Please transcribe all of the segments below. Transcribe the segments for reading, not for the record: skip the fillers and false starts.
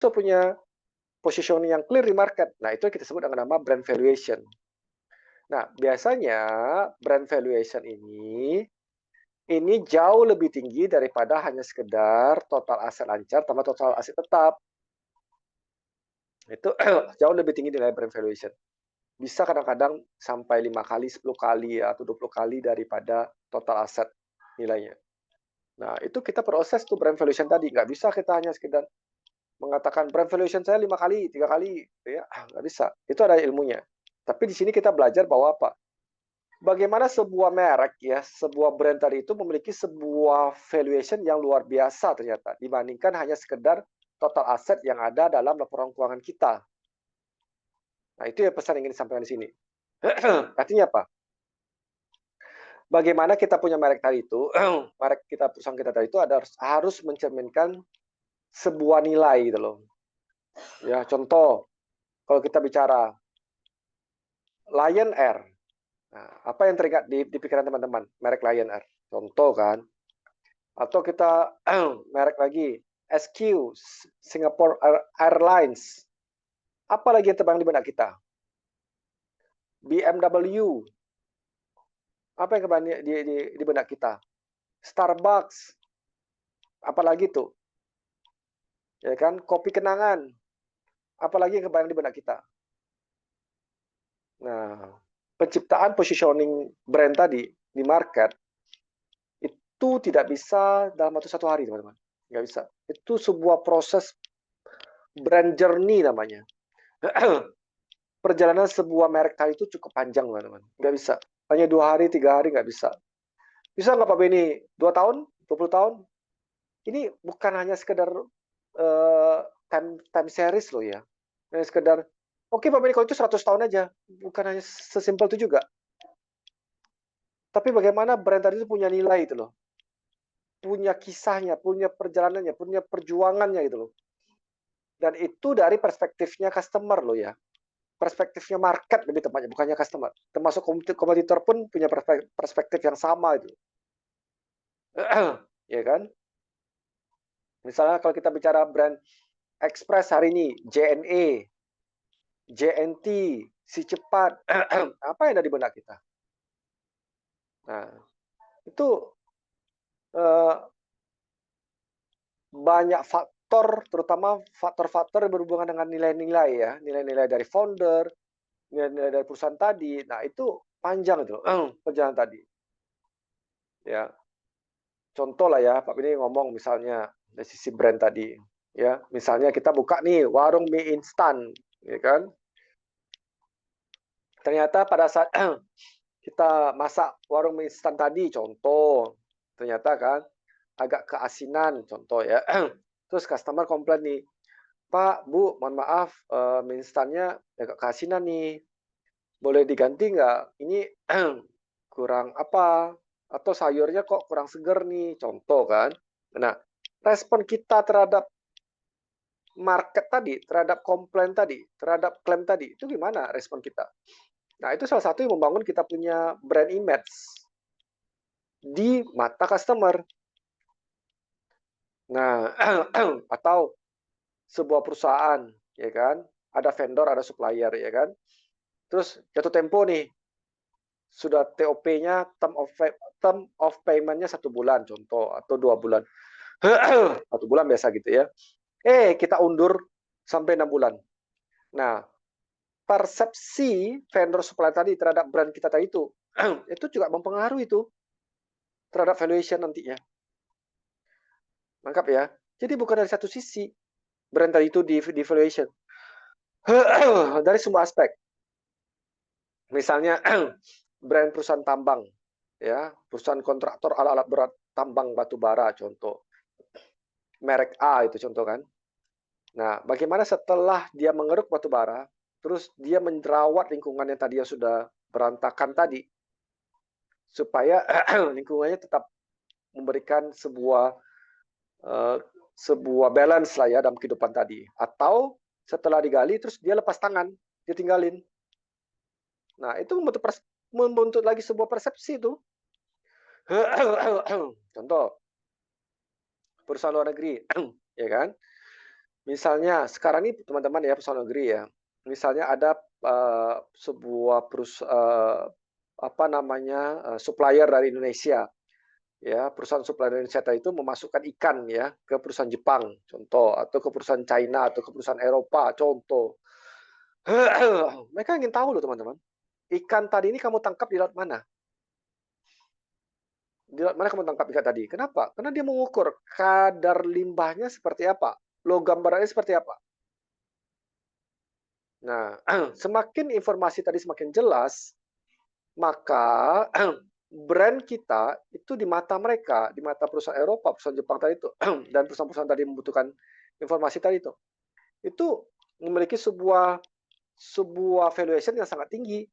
punya positioning yang clear di market. Nah, itu yang kita sebut dengan nama brand valuation. Nah, biasanya brand valuation ini jauh lebih tinggi daripada hanya sekedar total aset lancar tambah total aset tetap. Itu jauh lebih tinggi nilai brand valuation. Bisa kadang-kadang sampai 5 kali, 10 kali ya, atau 20 kali daripada total aset nilainya. Nah, itu kita proses tuh brand valuation tadi. Nggak bisa kita hanya sekedar mengatakan brand valuation saya 5 kali, 3 kali, gitu ya. Nggak bisa. Itu ada ilmunya. Tapi di sini kita belajar bahwa apa? Bagaimana sebuah merek ya, sebuah brand tadi itu memiliki sebuah valuation yang luar biasa ternyata dibandingkan hanya sekedar total aset yang ada dalam laporan keuangan kita. Nah, itu ya pesan yang ingin disampaikan di sini. Artinya apa? Bagaimana kita punya merek tadi itu, merek kita, perusahaan kita tadi itu harus mencerminkan sebuah nilai gitu loh. Ya, contoh, kalau kita bicara Lion Air. Nah, apa yang teringat di pikiran teman-teman? Merek Lion Air. Contoh kan. Atau kita merek lagi SQ, Singapore Airlines. Apa lagi yang terbang di benak kita? BMW. Apa yang kebayang di benak kita? Starbucks. Apalagi tuh? Ya kan? Kopi kenangan. Apalagi yang kebayang di benak kita? Nah, penciptaan positioning brand tadi di market itu tidak bisa dalam waktu 1 hari, teman-teman. Nggak bisa. Itu sebuah proses brand journey namanya. Perjalanan sebuah merek tadi itu cukup panjang, teman-teman. Nggak bisa. Hanya 2 hari, 3 hari nggak bisa. Bisa nggak Pak Beni? 2 tahun? 20 tahun? Ini bukan hanya sekedar uh, time series loh ya. Hanya sekedar, oke Pak Beni, kalau itu 100 tahun aja. Bukan hanya sesimpel itu juga. Tapi bagaimana brand tadi itu punya nilai itu loh. Punya kisahnya, punya perjalanannya, punya perjuangannya gitu loh. Dan itu dari perspektifnya customer loh ya. Perspektifnya market lebih tepatnya, bukannya customer. Termasuk kompetitor pun punya perspektif yang sama itu. Ya kan? Misalnya kalau kita bicara brand Express hari ini, JNE, JNT, Si Cepat, apa yang ada di benak kita? Nah, itu eh, banyak faktor, terutama faktor-faktor yang berhubungan dengan nilai-nilai ya, nilai-nilai dari founder, nilai-nilai dari perusahaan tadi. Nah, itu panjang itu perjalanan tadi. Ya, contoh lah ya, Pak Bini ngomong misalnya dari sisi brand tadi. Ya, misalnya kita buka nih warung mie instan, ya kan? Ternyata pada saat kita masak warung mie instan tadi, contoh, ternyata kan agak keasinan, contoh ya. Terus customer komplain nih, Pak, Bu, mohon maaf, mie instannya agak keasinan nih. Boleh diganti nggak? Ini kurang apa? Atau sayurnya kok kurang seger nih, contoh kan. Nah, respon kita terhadap market tadi, terhadap komplain tadi, terhadap klaim tadi, itu gimana respon kita? Nah, itu salah satu yang membangun kita punya brand image di mata customer. Nah, atau sebuah perusahaan, ya kan, ada vendor, ada supplier, ya kan. Terus jatuh tempo nih, sudah TOP-nya term of payment-nya 1 bulan, contoh, atau 2 bulan. 1 bulan biasa gitu ya. Kita undur sampai 6 bulan. Nah, persepsi vendor supplier tadi terhadap brand kita tadi itu juga mempengaruhi itu terhadap valuation nantinya. Lengkap ya. Jadi bukan dari satu sisi brand tadi itu di valuation. Dari semua aspek. Misalnya brand perusahaan tambang, ya, perusahaan kontraktor alat-alat berat tambang batu bara contoh. Merek A itu contoh kan. Nah, bagaimana setelah dia mengeruk batu bara, terus dia merawat lingkungannya tadi yang sudah berantakan tadi, supaya lingkungannya tetap memberikan uh, sebuah balance lah ya dalam kehidupan tadi. Atau setelah digali, terus dia lepas tangan, dia tinggalin. Nah, itu membentuk lagi sebuah persepsi itu. Contoh, perusahaan luar negeri, ya kan? Misalnya sekarang ini teman-teman ya, persoalan negeri ya, misalnya ada, sebuah apa namanya, supplier dari Indonesia, ya, perusahaan supplier dari Indonesia itu memasukkan ikan ya, ke perusahaan Jepang, contoh, atau ke perusahaan China, atau ke perusahaan Eropa, contoh. Mereka ingin tahu loh teman-teman, ikan tadi ini kamu tangkap di laut mana? Di laut mana kamu tangkap ikan tadi? Kenapa? Karena dia mengukur kadar limbahnya seperti apa, logam beratnya seperti apa. Nah, semakin informasi tadi semakin jelas, maka brand kita itu di mata mereka, di mata perusahaan Eropa, perusahaan Jepang tadi itu, dan perusahaan-perusahaan tadi membutuhkan informasi tadi itu memiliki sebuah sebuah valuation yang sangat tinggi.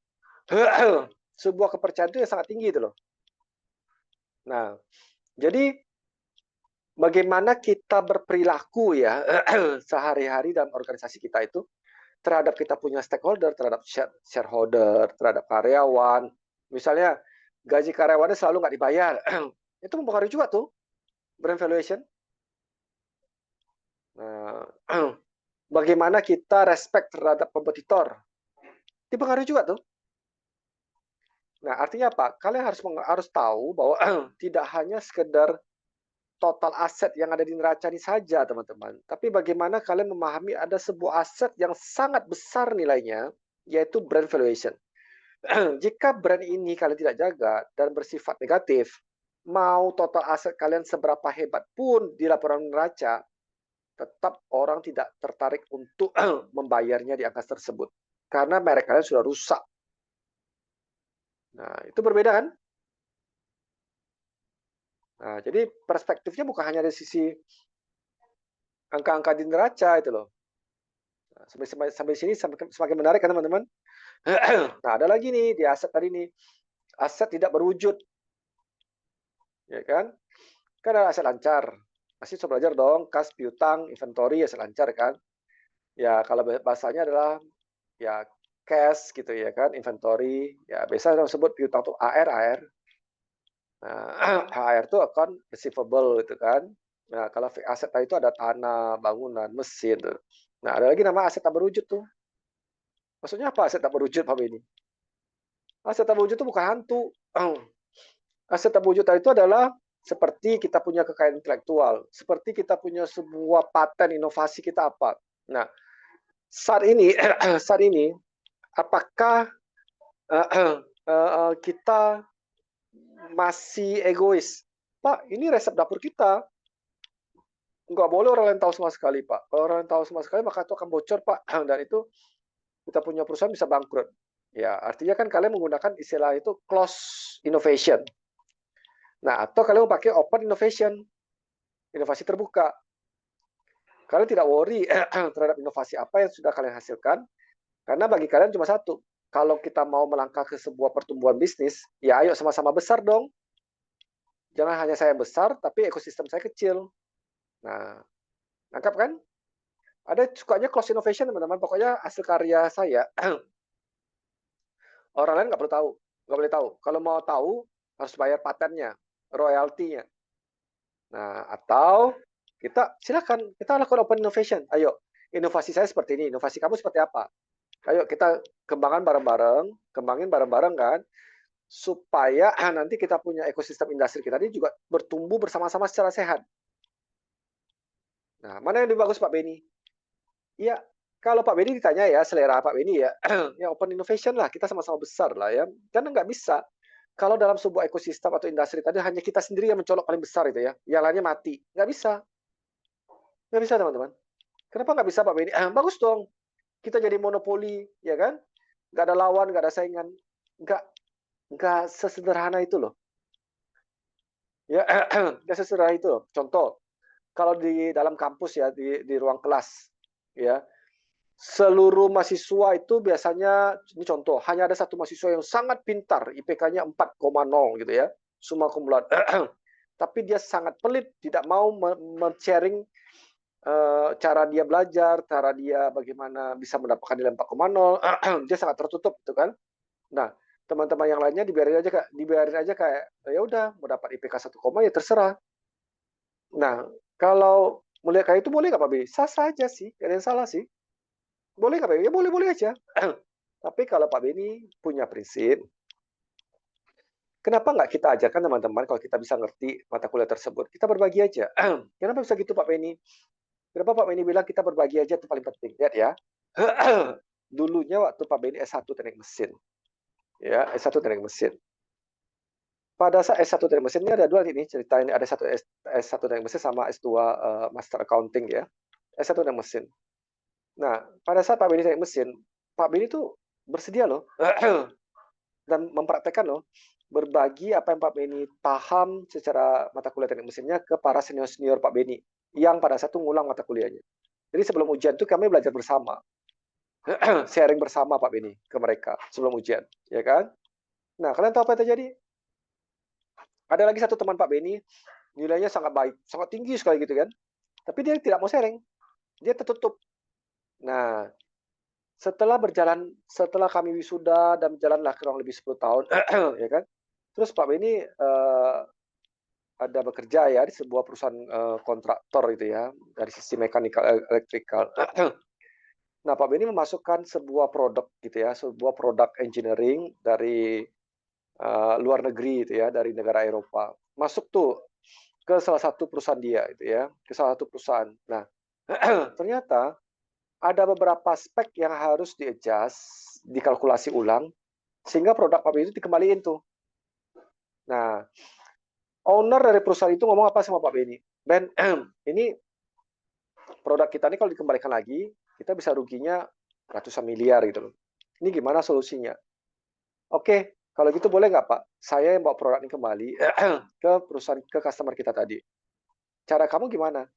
Sebuah kepercayaan itu yang sangat tinggi itu loh. Nah, jadi bagaimana kita berperilaku ya sehari-hari dalam organisasi kita itu terhadap kita punya stakeholder, terhadap shareholder, terhadap karyawan. Misalnya gaji karyawannya selalu nggak dibayar, itu mempengaruhi juga tuh brand valuation. Nah, bagaimana kita respect terhadap kompetitor, dipengaruhi juga tuh. Nah, artinya apa? Kalian harus tahu bahwa tidak hanya sekedar total aset yang ada di neraca ini saja, teman-teman. Tapi bagaimana kalian memahami ada sebuah aset yang sangat besar nilainya, yaitu brand valuation. Jika brand ini kalian tidak jaga dan bersifat negatif, mau total aset kalian seberapa hebat pun di laporan neraca, tetap orang tidak tertarik untuk membayarnya di angka tersebut. Karena merek kalian sudah rusak. Nah, itu berbeda kan? Nah, jadi perspektifnya bukan hanya dari sisi angka-angka di neraca itu loh. Nah, sampai sini semakin menarik kan teman-teman? Nah, ada lagi nih di aset tadi nih. Aset tidak berwujud. Ya kan? Kan ada aset lancar. Pasti sudah belajar dong, kas, piutang, inventory, aset lancar kan. Ya, kalau bahasanya adalah ya cash gitu ya kan, inventory. Ya, biasa orang sebut piutang tuh AR. Nah, AR itu account receivable gitu kan. Nah, kalau fixed asset tadi itu ada tanah, bangunan, mesin tuh. Nah, ada lagi nama aset tak berwujud tuh. Maksudnya apa aset tak berwujud, Pak Beni? Aset tak berwujud itu bukan hantu. Aset tak berwujud itu adalah seperti kita punya kekayaan intelektual, seperti kita punya sebuah paten inovasi kita apa. Nah, saat ini saat ini apakah kita masih egois? Pak, ini resep dapur kita. Nggak boleh orang lain tahu sama sekali, Pak. Kalau orang lain tahu sama sekali, maka itu akan bocor, Pak. Dan itu kita punya perusahaan bisa bangkrut. Ya, artinya kan kalian menggunakan istilah itu close innovation. Nah, atau kalian mau pakai open innovation, inovasi terbuka. Kalian tidak worry terhadap inovasi apa yang sudah kalian hasilkan, karena bagi kalian cuma satu. Kalau kita mau melangkah ke sebuah pertumbuhan bisnis, ya ayo sama-sama besar dong. Jangan hanya saya yang besar, tapi ekosistem saya kecil. Nah, nangkap kan? Ada sukanya close innovation, teman-teman. Pokoknya hasil karya saya, orang lain nggak perlu tahu. Nggak boleh tahu. Kalau mau tahu, harus bayar patennya, royaltinya. Nah, atau silakan, kita lakukan open innovation. Ayo, inovasi saya seperti ini, inovasi kamu seperti apa? Ayo kita kembangin bareng-bareng kan, supaya nanti kita punya ekosistem industri kita ini juga bertumbuh bersama-sama secara sehat. Nah, mana yang lebih bagus Pak Beni? Iya, kalau Pak Beni ditanya ya, selera Pak Beni ya, ya open innovation lah, kita sama-sama besar lah ya. Karena nggak bisa, kalau dalam sebuah ekosistem atau industri tadi hanya kita sendiri yang mencolok paling besar itu ya, yang lainnya mati. Nggak bisa. Nggak bisa teman-teman. Kenapa nggak bisa Pak Beni? Bagus dong, kita jadi monopoli, ya kan? Nggak ada lawan, nggak ada saingan. Nggak, nggak sesederhana itu loh. Ya, nggak sesederhana itu loh. Contoh, kalau di dalam kampus ya, di ruang kelas, ya, seluruh mahasiswa itu biasanya, ini contoh, hanya ada satu mahasiswa yang sangat pintar, IPK-nya 4,0 gitu ya, summa cum laude. Tapi dia sangat pelit, tidak mau sharing cara dia belajar, cara dia bagaimana bisa mendapatkan nilai 4,0, dia sangat tertutup gitu kan. Nah, teman-teman yang lainnya dibiarin aja kayak ya udah mau dapat IPK 1, ya terserah. Nah, kalau Melihat kayak itu boleh nggak Pak Benny? Sah saja sih, nggak ada yang salah sih. Boleh nggak Pak Benny? Ya boleh-boleh aja. Tapi kalau Pak Benny punya prinsip, kenapa nggak kita ajarkan teman-teman kalau kita bisa ngerti mata kuliah tersebut, kita berbagi aja. Kenapa bisa gitu Pak Benny? Kenapa Pak Benny bilang kita berbagi aja itu paling penting? Lihat ya. Dulunya waktu Pak Benny S1 teknik mesin, ya S1 teknik mesin. Pada saat S1 teknik mesin ini ada dua ini cerita ini, ada S1 teknik mesin sama S2 Master Accounting ya. S1 teknik mesin. Nah, pada saat Pak Benny teknik mesin, Pak Benny tuh bersedia loh dan mempraktekkan loh berbagi apa yang Pak Benny paham secara mata kuliah teknik mesinnya ke para senior-senior Pak Benny yang pada saat itu ngulang mata kuliahnya. Jadi sebelum ujian itu kami belajar bersama, sharing bersama Pak Benny ke mereka sebelum ujian, ya kan? Nah, kalian tahu apa yang terjadi? Ada lagi satu teman Pak Benny, nilainya sangat baik, sangat tinggi sekali gitu kan. Tapi dia tidak mau sharing, dia tertutup. Nah, setelah kami wisuda dan berjalanlah kurang lebih 10 tahun, ya kan. Terus Pak Benny ada bekerja ya di sebuah perusahaan kontraktor itu ya, dari sisi mekanikal elektrikal. Nah, Pak Benny memasukkan sebuah produk gitu ya, sebuah produk engineering dari luar negeri itu ya, dari negara Eropa. Masuk tuh ke salah satu perusahaan dia itu ya, ke salah satu perusahaan. Nah, ternyata ada beberapa spek yang harus di-adjust, dikalkulasi ulang, sehingga produk Pak Benny itu dikembaliin tuh. Nah, owner dari perusahaan itu ngomong apa sama Pak Benny? Ben, ini produk kita ini kalau dikembalikan lagi, kita bisa ruginya ratusan miliar gitu loh. Ini gimana solusinya? Oke, kalau gitu boleh nggak Pak? Saya yang bawa produk ini kembali ke perusahaan, ke customer kita tadi. Cara kamu gimana?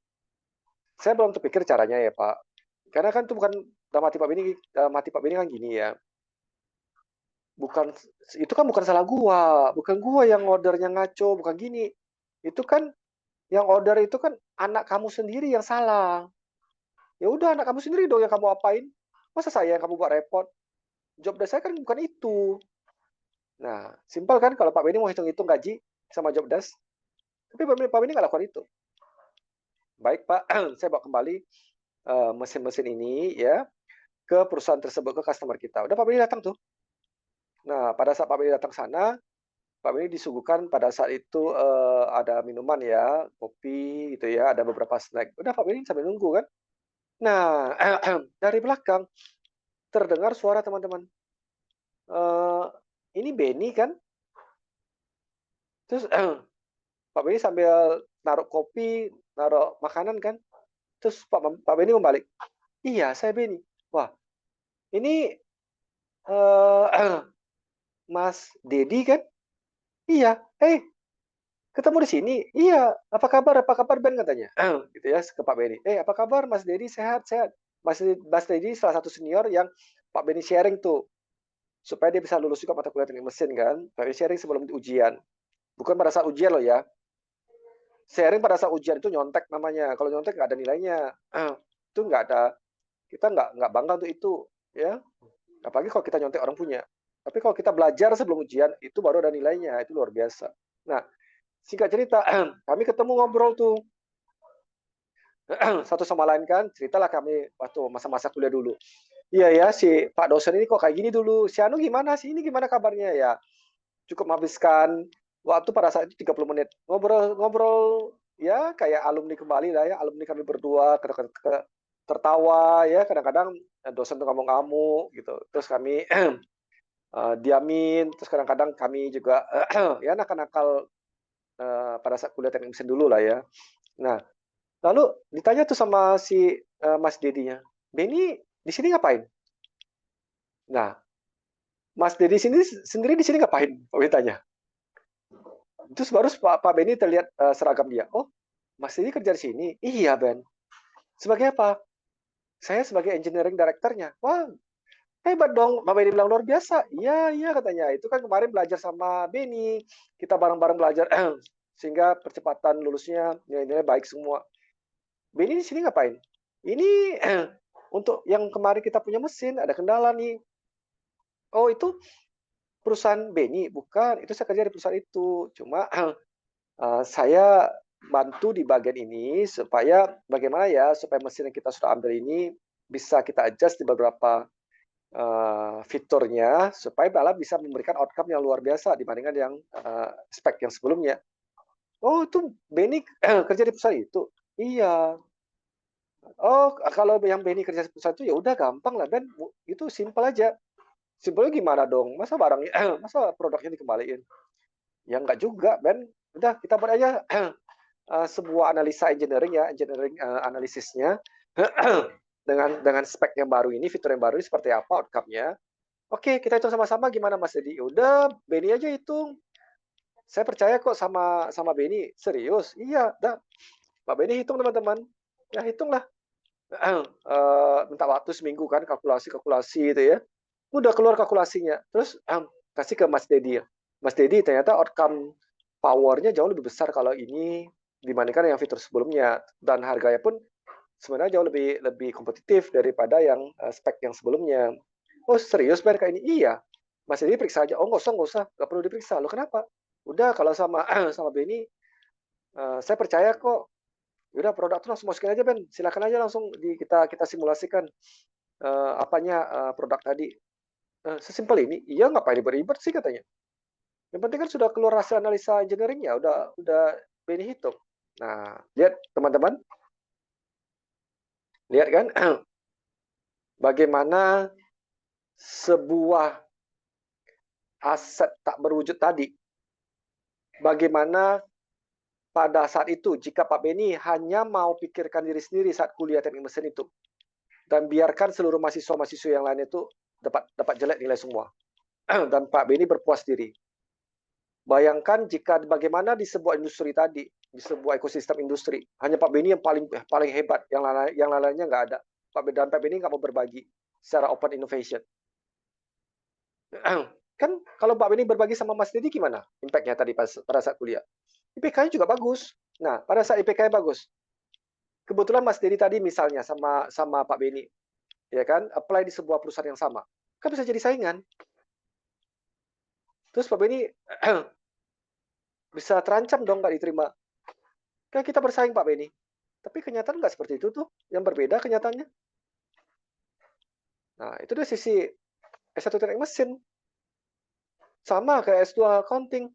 Saya belum terpikir caranya ya Pak. Karena kan itu bukan dalam hati Pak Benny, dalam hati Pak Benny kan gini ya. Bukan, itu kan bukan salah gua, bukan gua yang ordernya ngaco, bukan gini. Itu kan yang order itu kan anak kamu sendiri yang salah. Ya udah anak kamu sendiri dong yang kamu apain. Masa saya yang kamu buat repot? Job desk saya kan bukan itu. Nah, simpel kan kalau Pak Benny mau hitung-hitung gaji sama job desk. Tapi Pak Benny nggak lakukan itu. Baik Pak, saya bawa kembali mesin-mesin ini ya ke perusahaan tersebut, ke customer kita. Udah Pak Benny datang tuh. Nah, pada saat Pak Benny datang sana, Pak Benny disuguhkan pada saat itu ada minuman ya, kopi gitu ya, ada beberapa snack. Udah Pak Benny sambil nunggu kan. Nah, dari belakang terdengar suara teman-teman. Eh, ini Benny kan? Terus Pak Benny sambil naruh kopi, naruh makanan kan. Terus Pak Benny membalik. Iya, saya Benny. Wah, ini Mas Dedi kan? Iya. Ketemu di sini. Iya. Apa kabar? Apa kabar Ben katanya? Gitu ya ke Pak Benny. Apa kabar Mas Dedi? Sehat, sehat. Mas Dedi salah satu senior yang Pak Benny sharing tuh supaya dia bisa lulus juga mata kuliah teknik mesin kan. Pak Benny sharing sebelum ujian. Bukan pada saat ujian loh ya. Sharing pada saat ujian itu nyontek namanya. Kalau nyontek nggak ada nilainya. Itu nggak ada, kita nggak bangga untuk itu ya. Apalagi kalau kita nyontek orang punya. Tapi kalau kita belajar sebelum ujian itu baru ada nilainya. Itu luar biasa. Nah, singkat cerita, kami ketemu ngobrol tuh satu sama lain kan. Ceritalah kami waktu masa-masa kuliah dulu. Iya ya, si Pak dosen ini kok kayak gini dulu. Si Anu gimana sih? Ini gimana kabarnya ya? Cukup menghabiskan waktu pada saat itu 30 menit. Ngobrol-ngobrol ya kayak alumni kembali lah ya. Alumni kami berdua tertawa ya. Kadang-kadang dosen tuh ngamuk-ngamuk gitu. Terus kami diamin. Terus kadang-kadang kami juga ya nakal-nakal pada saat kuliah teknik mesin dulu lah ya. Nah, lalu ditanya tuh sama si Mas Dedinya, Benny di sini ngapain? Nah, Mas Dedi sendiri di sini ngapain? Pak Benny tanya. Terus baru Pak Benny terlihat seragam dia. Oh, Mas Dedi kerja di sini? Iya, Ben. Sebagai apa? Saya sebagai engineering directornya. Wah, hebat dong. Pak Benny bilang luar biasa. Iya, iya katanya. Itu kan kemarin belajar sama Benny. Kita bareng-bareng belajar sehingga percepatan lulusnya nilai-nilai baik semua. Benny di sini ngapain? Ini untuk yang kemarin kita punya mesin ada kendala nih. Oh, itu perusahaan Benny? Bukan, itu saya kerja di perusahaan itu. Cuma saya bantu di bagian ini supaya bagaimana ya supaya mesin yang kita sudah ambil ini bisa kita adjust di beberapa fiturnya supaya malah bisa memberikan outcome yang luar biasa dibandingkan yang spek yang sebelumnya. Oh, itu Benny kerja di perusahaan itu? Iya. Oh, kalau yang Benny kerja di perusahaan itu ya udah gampang lah Ben, itu simpel aja. Simpelnya gimana dong? Masa barangnya masa produknya dikembaliin? Ya enggak juga Ben. Udah kita buat aja sebuah analisa engineering ya, engineering analisisnya dengan spek yang baru ini, fitur yang baru ini seperti apa outcome-nya. Oke, kita hitung sama-sama gimana Mas Dedi? Udah, Benny aja hitung. Saya percaya kok sama Benny. Serius? Iya, dah. Pak Benny hitung teman-teman. Ya hitunglah. Minta waktu seminggu kan kalkulasi-kalkulasi itu ya. Udah keluar kalkulasinya. Terus kasih ke Mas Dedi ya. Mas Dedi ternyata outcome power-nya jauh lebih besar kalau ini dibandingkan yang fitur sebelumnya dan harganya pun sebenarnya jauh lebih kompetitif daripada yang spek yang sebelumnya. Oh serius Ben kayak ini? Iya. Mas Dedi periksa aja. Oh nggak usah, nggak perlu diperiksa. Lo kenapa? Udah kalau sama sama Benny, saya percaya kok. Udah produk tuh langsung masukin aja Ben. Silakan aja langsung kita simulasikan produk tadi. Sesimpel ini. Iya ngapain ribet-ribet sih katanya. Yang penting kan sudah keluar hasil analisa engineering-nya, udah Benny hitung. Nah, lihat teman-teman, lihat kan bagaimana sebuah aset tak berwujud tadi. Bagaimana pada saat itu jika Pak Benny hanya mau pikirkan diri sendiri saat kuliah teknik mesin itu dan biarkan seluruh mahasiswa-mahasiswa yang lain itu dapat jelek nilai semua dan Pak Benny berpuas diri. Bayangkan jika bagaimana di sebuah industri tadi, di sebuah ekosistem industri, hanya Pak Benny yang paling hebat, yang lainnya nggak ada. Dan Pak Benny nggak mau berbagi secara open innovation. Kan kalau Pak Benny berbagi sama Mas Dedi gimana impact-nya tadi pada saat kuliah? IPK-nya juga bagus. Nah, pada saat IPK-nya bagus, kebetulan Mas Dedi tadi misalnya sama Pak Benny, ya kan, apply di sebuah perusahaan yang sama, kan bisa jadi saingan. Terus Pak Benny bisa terancam dong nggak diterima. Kan kita bersaing Pak Benny. Tapi kenyataan nggak seperti itu tuh, yang berbeda kenyataannya. Nah, itu dari sisi S1 teknik mesin. Sama kayak S2 accounting.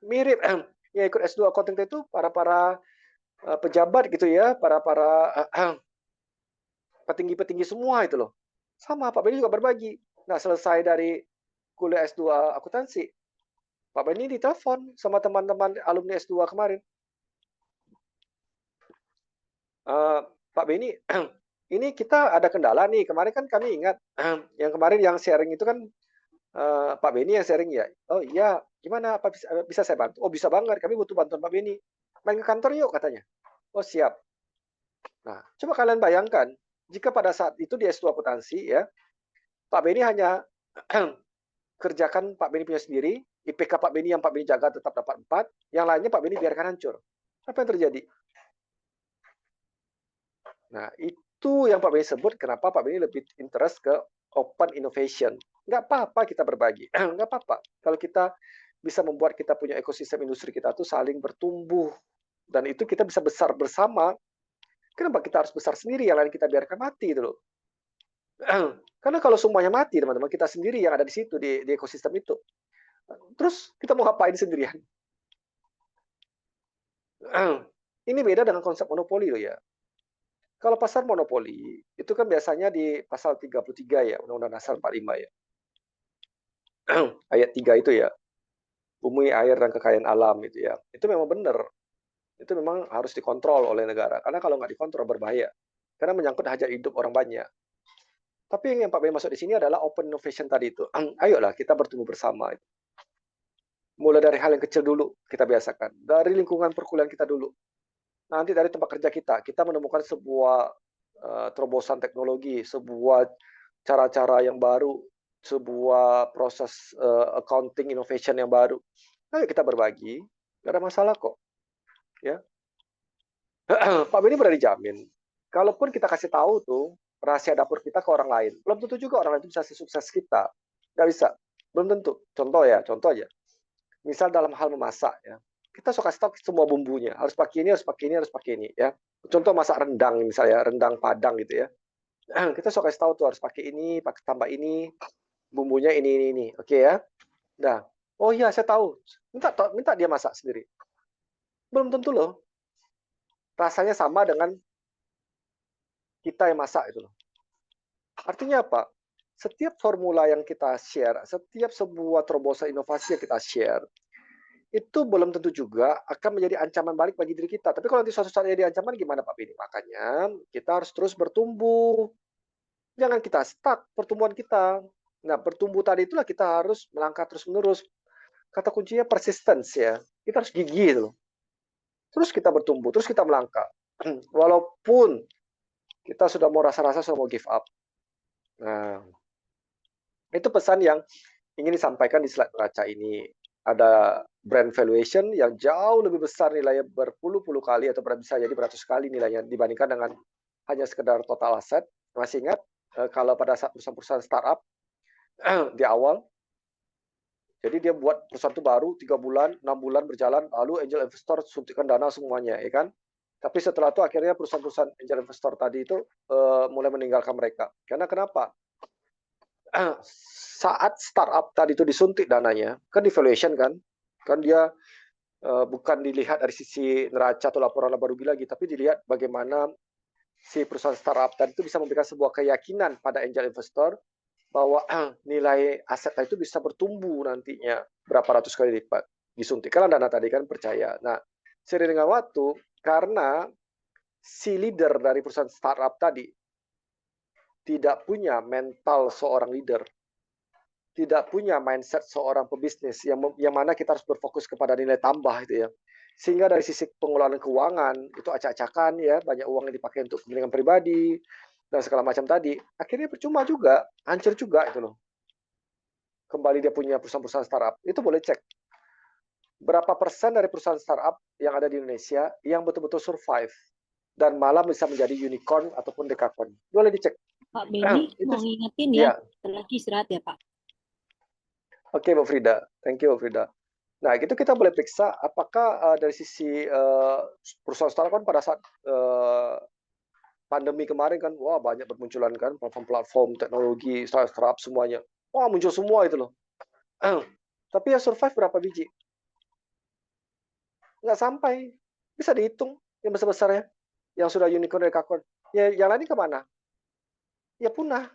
Mirip. Yang ikut S2 accounting itu para pejabat gitu ya, para petinggi-petinggi semua itu loh. Sama, Pak Benny juga berbagi. Nah, selesai dari kuliah S2 akuntansi, Pak Benny ditelepon sama teman-teman alumni S2 kemarin. Pak Benny, ini kita ada kendala nih. Kemarin kan kami ingat, yang kemarin yang sharing itu kan Pak Benny yang sharing ya. Oh iya, gimana? Apa bisa saya bantu? Oh bisa banget, kami butuh bantuan Pak Benny. Main ke kantor yuk katanya. Oh siap. Nah, coba kalian bayangkan, jika pada saat itu di S2 akuntansi ya, Pak Benny hanya kerjakan Pak Benny punya sendiri, IPK Pak Benny yang Pak Benny jaga tetap dapat 4, yang lainnya Pak Benny biarkan hancur. Apa yang terjadi? Nah, itu yang Pak Benny sebut kenapa Pak Benny lebih interest ke open innovation. Nggak apa-apa kita berbagi, nggak apa-apa. Kalau kita bisa membuat kita punya ekosistem industri kita tuh saling bertumbuh, dan itu kita bisa besar bersama, kenapa kita harus besar sendiri, yang lain kita biarkan mati itu loh. Karena kalau semuanya mati, teman-teman, kita sendiri yang ada di situ, di ekosistem itu. Terus kita mau ngapain sendirian? Ini beda dengan konsep monopoli loh ya. Kalau pasar monopoli, itu kan biasanya di pasal 33 ya, Undang-Undang Dasar 45 ya. Ayat 3 itu ya, bumi, air, dan kekayaan alam itu ya. Itu memang benar. Itu memang harus dikontrol oleh negara. Karena kalau nggak dikontrol berbahaya. Karena menyangkut hajat hidup orang banyak. Tapi yang Pak Benny masuk di sini adalah open innovation tadi itu. Ayolah kita bertumbuh bersama. Mulai dari hal yang kecil dulu kita biasakan. Dari lingkungan perkuliahan kita dulu. Nanti dari tempat kerja kita menemukan sebuah terobosan teknologi, sebuah cara-cara yang baru, sebuah proses accounting innovation yang baru. Ayo kita berbagi, nggak ada masalah kok. Ya, Pak Benny berani jamin. Kalaupun kita kasih tahu tuh rahasia dapur kita ke orang lain, belum tentu juga orang lain itu bisa sesukses kita. Nggak bisa, belum tentu. Contoh aja. Misal dalam hal memasak ya. kita suka stok semua bumbunya. Harus pakai ini, harus pakai ini, harus pakai ini ya. Contoh masak rendang misalnya, rendang Padang gitu ya. Kita suka tahu tuh harus pakai ini, pakai tambah ini, bumbunya ini. Oke ya. Nah, oh iya saya tahu. Minta dia masak sendiri. Belum tentu loh. Rasanya sama dengan kita yang masak itu loh. Artinya apa? Setiap formula yang kita share, setiap sebuah terobosan inovasi yang kita share, itu belum tentu juga akan menjadi ancaman balik bagi diri kita. Tapi kalau nanti suatu saat jadi ancaman gimana Pak Bini? Makanya kita harus terus bertumbuh. Jangan kita stuck pertumbuhan kita. Nah, bertumbuh tadi itulah kita harus melangkah terus-menerus. Kata kuncinya persistence ya. Kita harus gigih loh. Terus kita bertumbuh, terus kita melangkah. Walaupun kita sudah mau rasa-rasa sudah mau give up. Nah, itu pesan yang ingin disampaikan di slide neraca ini. Ada brand valuation yang jauh lebih besar nilainya berpuluh-puluh kali atau bisa jadi beratus kali nilainya dibandingkan dengan hanya sekedar total aset. Masih ingat kalau pada saat perusahaan-perusahaan startup di awal, jadi dia buat perusahaan itu baru 3 bulan, 6 bulan berjalan, lalu angel investor suntikan dana semuanya, ya kan? Tapi setelah itu akhirnya perusahaan-perusahaan angel investor tadi itu mulai meninggalkan mereka. Karena kenapa? Saat startup tadi itu disuntik dananya, kan di valuation kan dia bukan dilihat dari sisi neraca atau laporan laba rugi lagi, tapi dilihat bagaimana si perusahaan startup tadi itu bisa memberikan sebuah keyakinan pada angel investor bahwa nilai aset itu bisa bertumbuh nantinya berapa ratus kali lipat. Disuntikkan dana tadi kan percaya. Nah, seiring dengan waktu, karena si leader dari perusahaan startup tadi tidak punya mental seorang leader, tidak punya mindset seorang pebisnis yang mana kita harus berfokus kepada nilai tambah itu ya. Sehingga dari sisi pengelolaan keuangan itu acak-acakan ya, banyak uang yang dipakai untuk kepentingan pribadi dan segala macam tadi, akhirnya percuma juga, hancur juga itu loh. Kembali dia punya perusahaan-perusahaan startup, itu boleh cek berapa persen dari perusahaan startup yang ada di Indonesia yang betul-betul survive dan malah bisa menjadi unicorn ataupun dekakorn. Boleh dicek. Pak Beni Itu mau ngingetin ya, ya. lagi istirahat ya Pak. Oke, Bu Frida. Thank you, Bu Frida. Nah, itu kita boleh periksa apakah dari sisi perusahaan startup kan pada saat pandemi kemarin kan, wah banyak bermunculan kan platform-platform teknologi, startup semuanya. Wah muncul semua itu loh. Tapi yang survive berapa biji? Nggak sampai. Bisa dihitung yang besar-besarnya. Yang sudah unicorn dekakorn. Ya, yang lain kemana? Ya punah.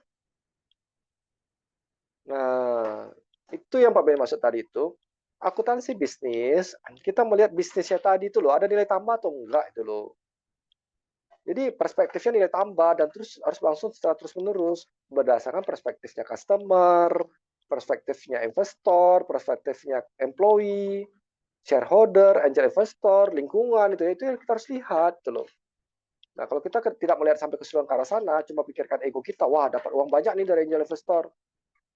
Nah, itu yang Pak Ben maksud tadi itu. Akuntansi bisnis, kita melihat bisnisnya tadi itu loh, ada nilai tambah atau enggak itu loh. Jadi perspektifnya nilai tambah dan terus harus langsung secara terus-menerus berdasarkan perspektifnya customer, perspektifnya investor, perspektifnya employee, shareholder, angel investor, lingkungan itu yang kita harus lihat gitu loh. Nah, kalau kita tidak melihat sampai keseluruhan ke arah sana, cuma pikirkan ego kita, wah dapat uang banyak nih dari angel investor,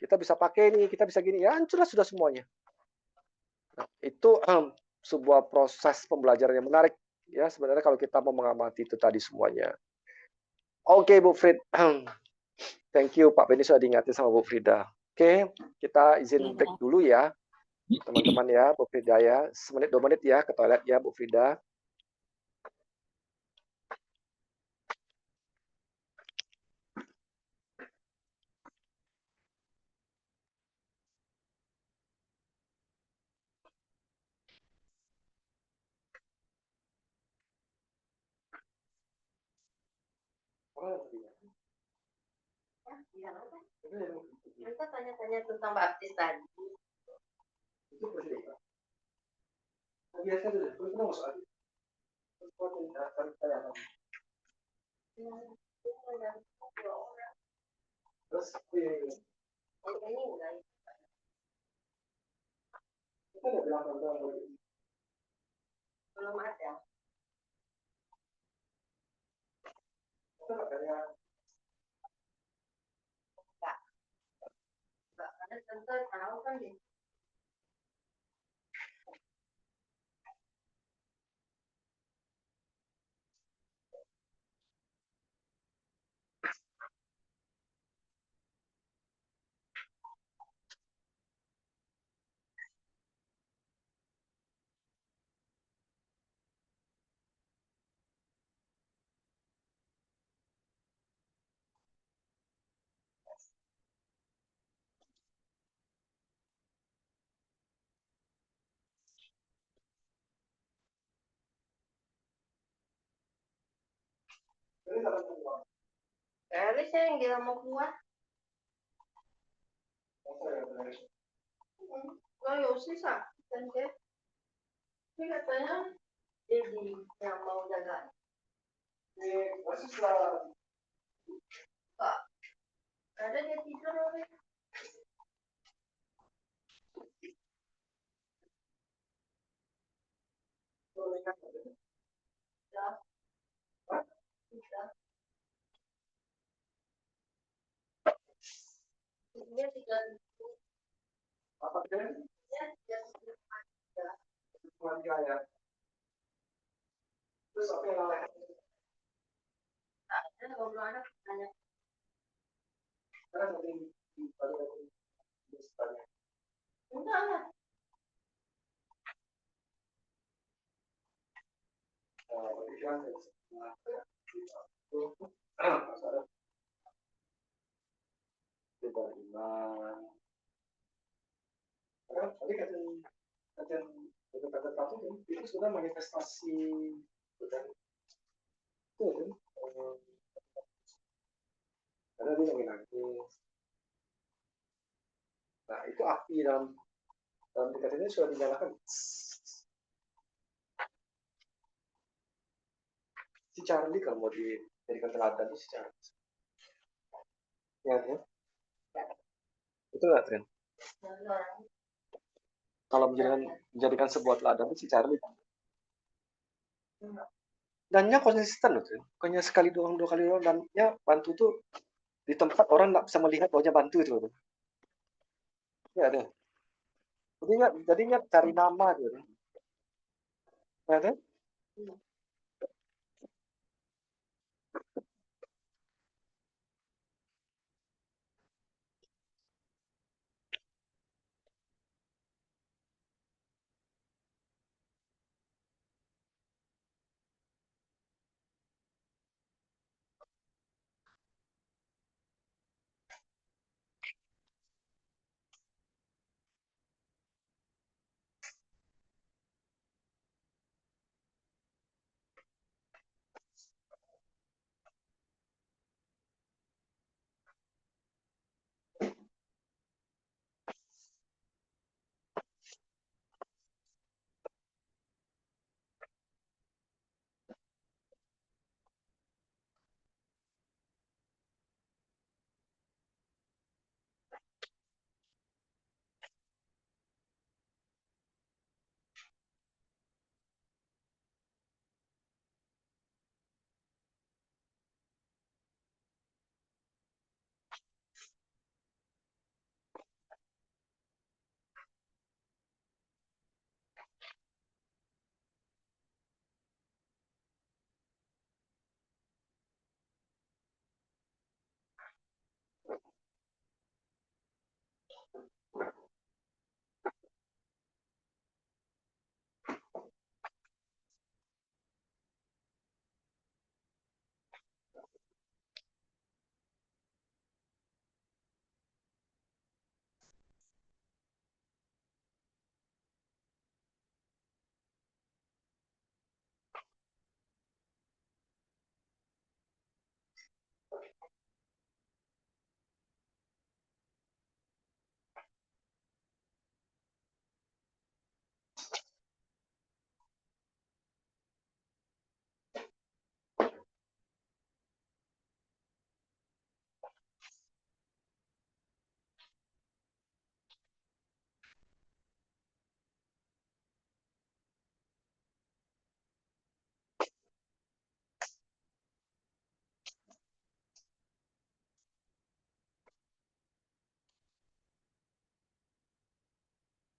kita bisa pakai nih, kita bisa gini, ya hancurlah sudah semuanya. Nah, itu sebuah proses pembelajaran yang menarik ya sebenarnya kalau kita mau mengamati itu tadi semuanya. Oke, Bu Frid. Thank you, Pak Benny sudah diingatin sama Bu Frida. Oke, kita izin break dulu ya, teman-teman ya, Bu Frida ya. 1-2 menit ya ke toilet ya, Bu Frida. Kita tanya-tanya tentang baptis tadi. Itu berbeda. Biasa dulu, kita masuk lagi. Terus Ini enggak. kita ada bilang Belum ada. kita katanya Enggak ada tentu tahu kan ya. Elis yang bilang mau keluar. Oh, Yosi sakit kan dia. Ini katanya jadi yang mau jaga. Pak, ada dia tidur orang. Dia tinggal Apa dia? dia Keluarga ya. Terus apa yang lain? ada ngobrol anak tanya. Karena tadi tanya. Enggak lah. Tadi kajian itu sudah manifestasi, bukan? Itu kan? Karena dia lagi nangis. Nah, itu api dalam tingkat ini sudah dinyalakan. Si Charlie kalau mau dijadikan teladan itu si Charlie. Ya, ya. Itu nggak, Tren? Kalau menjadikan sebuah teladan itu si Charlie. Dannya konsisten loh, Tren. Bukannya sekali doang, dua kali doang. Dannya bantu tuh di tempat orang nggak bisa melihat bahwa bantu itu loh. Ya, deh. Jadinya cari nama gitu. Ya, deh.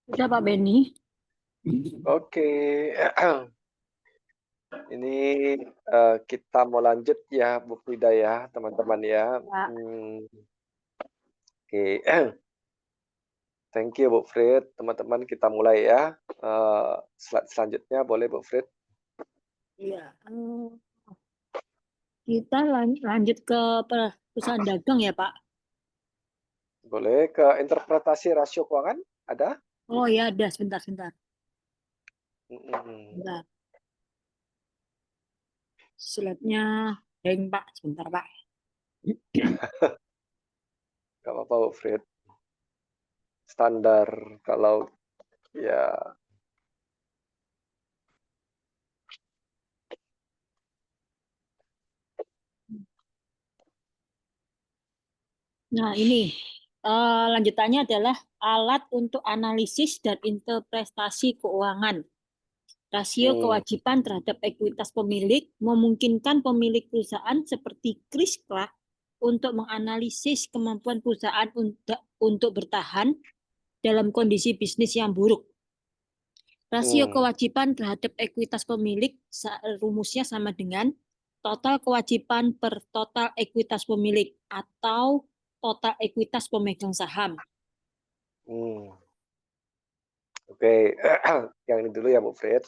Udah Pak Benny. Oke. Ini kita mau lanjut ya, Bu Frida ya, teman-teman ya. Ya. Oke. Thank you, Bu Frid. Teman-teman, kita mulai ya. Slide selanjutnya boleh, Bu Frid? Iya. Kita lanjut ke perusahaan dagang ya Pak. Boleh ke interpretasi rasio keuangan? Ada? Oh ya, ada sebentar. Mm-mm. Bentar. Slide-nya Deng, Pak. Sebentar, Pak. Nggak apa-apa, Bu Fred. Standar kalau ya. Nah, ini lanjutannya adalah alat untuk analisis dan interpretasi keuangan. Rasio kewajiban terhadap ekuitas pemilik memungkinkan pemilik perusahaan seperti Chris Clark untuk menganalisis kemampuan perusahaan untuk bertahan dalam kondisi bisnis yang buruk. Rasio kewajiban terhadap ekuitas pemilik rumusnya sama dengan total kewajiban per total ekuitas pemilik atau total ekuitas pemegang saham. Oke, yang ini dulu ya Bu Fred.